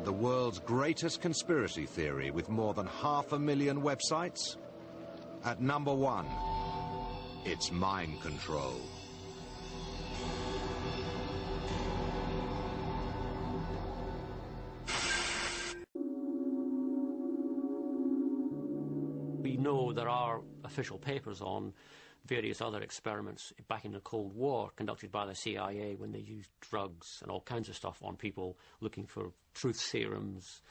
the world's greatest conspiracy theory with more than 500,000 websites? At number 1, it's mind control. We know there are official papers on various other experiments back in the Cold War conducted by the CIA when they used drugs and all kinds of stuff on people looking for truth serums,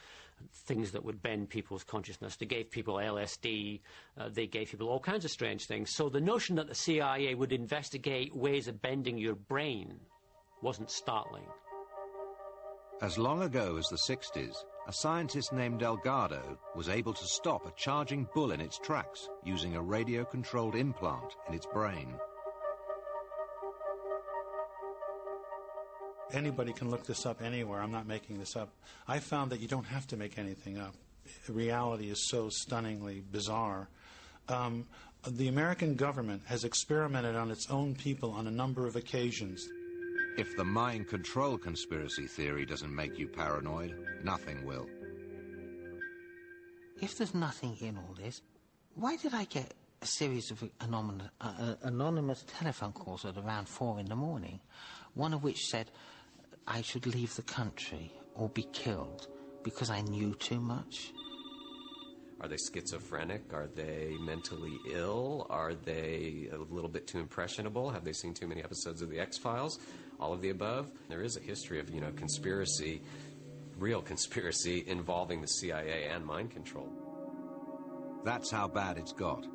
things that would bend people's consciousness. They gave people LSD, they gave people all kinds of strange things. So the notion that the CIA would investigate ways of bending your brain wasn't startling. As long ago as the 60s, a scientist named Delgado was able to stop a charging bull in its tracks using a radio-controlled implant in its brain. Anybody can look this up anywhere. I'm not making this up. I found that you don't have to make anything up. Reality is so stunningly bizarre. The American government has experimented on its own people on a number of occasions. If the mind control conspiracy theory doesn't make you paranoid, nothing will. If there's nothing in all this, why did I get a series of anonymous telephone calls at around 4 in the morning, one of which said I should leave the country or be killed because I knew too much? Are they schizophrenic? Are they mentally ill? Are they a little bit too impressionable? Have they seen too many episodes of The X-Files? All of the above. There is a history of, conspiracy, real conspiracy involving the CIA and mind control. That's how bad it's got.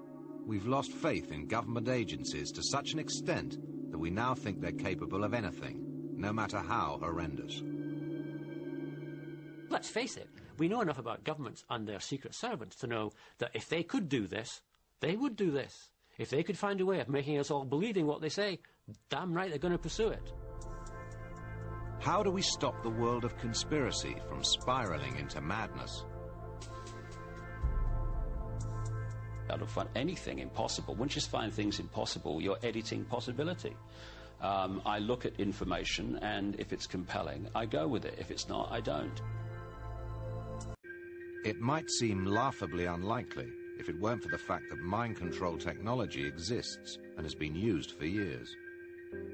We've lost faith in government agencies to such an extent that we now think they're capable of anything, no matter how horrendous. Let's face it, we know enough about governments and their secret servants to know that if they could do this, they would do this. If they could find a way of making us all believing what they say, damn right they're going to pursue it. How do we stop the world of conspiracy from spiraling into madness? I don't find anything impossible. Once you find things impossible, you're editing possibility. I look at information, and if it's compelling, I go with it. If it's not, I don't. It might seem laughably unlikely if it weren't for the fact that mind control technology exists and has been used for years.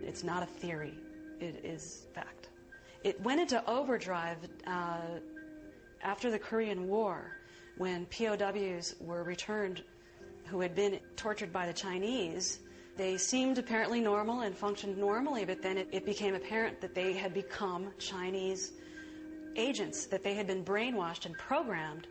It's not a theory. It is fact. It went into overdrive after the Korean War, when POWs were returned who had been tortured by the Chinese. They seemed apparently normal and functioned normally, but then it became apparent that they had become Chinese agents, that they had been brainwashed and programmed.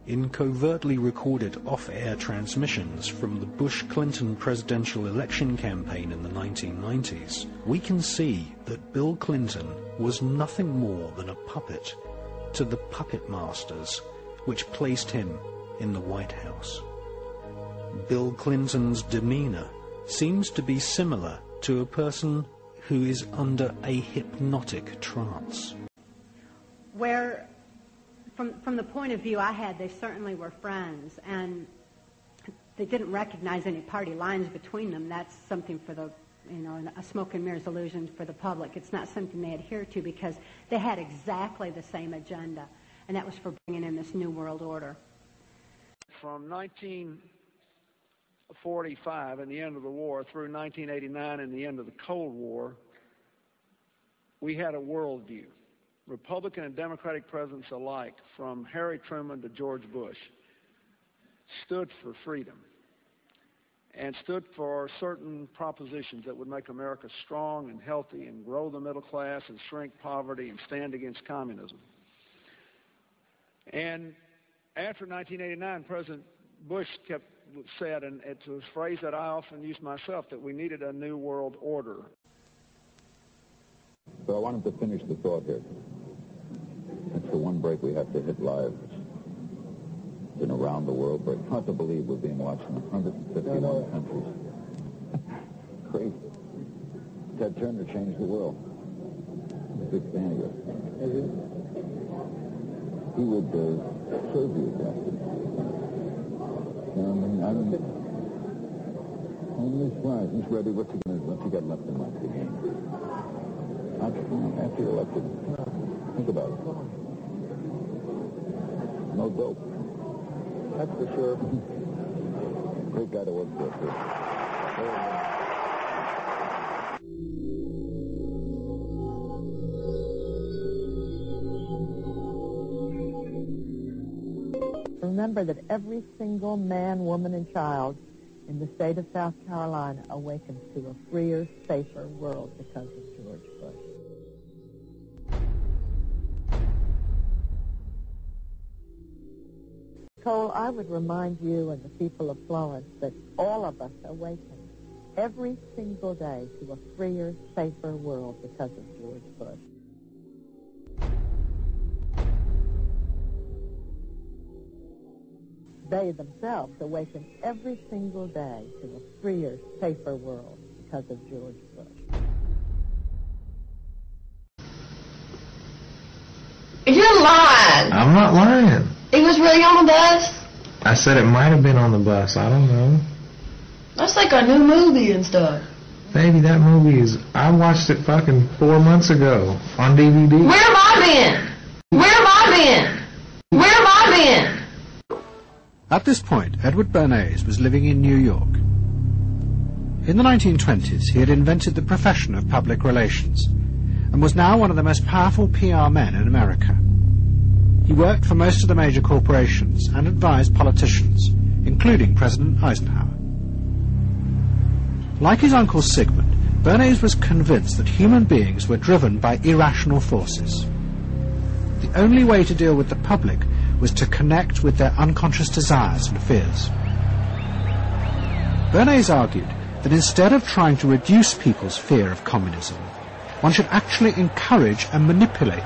In covertly recorded off-air transmissions from the Bush-Clinton presidential election campaign in the 1990s, we can see that Bill Clinton was nothing more than a puppet to the puppet masters which placed him in the White House. Bill Clinton's demeanor seems to be similar to a person who is under a hypnotic trance. Where From the point of view I had, they certainly were friends, and they didn't recognize any party lines between them. That's something for the, a smoke and mirrors illusion for the public. It's not something they adhere to because they had exactly the same agenda, and that was for bringing in this new world order. From 1945 and the end of the war through 1989 and the end of the Cold War, we had a worldview. Republican and Democratic presidents alike, from Harry Truman to George Bush, stood for freedom and stood for certain propositions that would make America strong and healthy and grow the middle class and shrink poverty and stand against communism. And after 1989, President Bush said, and it's a phrase that I often use myself, that we needed a new world order. So I wanted to finish the thought here. It's the one break we have to hit live. It's been around the world, but it's hard to believe we're being watched in 151 countries. Crazy. Ted Turner changed the world. big fan of yours. He would serve you that. He's right. He's ready. What's he got left in life again? After you're elected, think about it. No dope. That's for sure. Great guy to work for, too. Remember that every single man, woman, and child in the state of South Carolina awakens to a freer, safer world because of George Bush. Cole, I would remind you and the people of Florence that all of us awaken every single day to a freer, safer world because of George Bush. They themselves awaken every single day to a freer, safer world because of George Bush. You're lying. I'm not lying. He was really on the bus? I said it might have been on the bus. I don't know. That's like a new movie and stuff. Baby, that movie is... I watched it fucking 4 months ago on DVD. Where have I been? Where have I been? Where have I been? At this point, Edward Bernays was living in New York. In the 1920s, he had invented the profession of public relations and was now one of the most powerful PR men in America. He worked for most of the major corporations and advised politicians, including President Eisenhower. Like his uncle Sigmund, Bernays was convinced that human beings were driven by irrational forces. The only way to deal with the public was to connect with their unconscious desires and fears. Bernays argued that instead of trying to reduce people's fear of communism, one should actually encourage and manipulate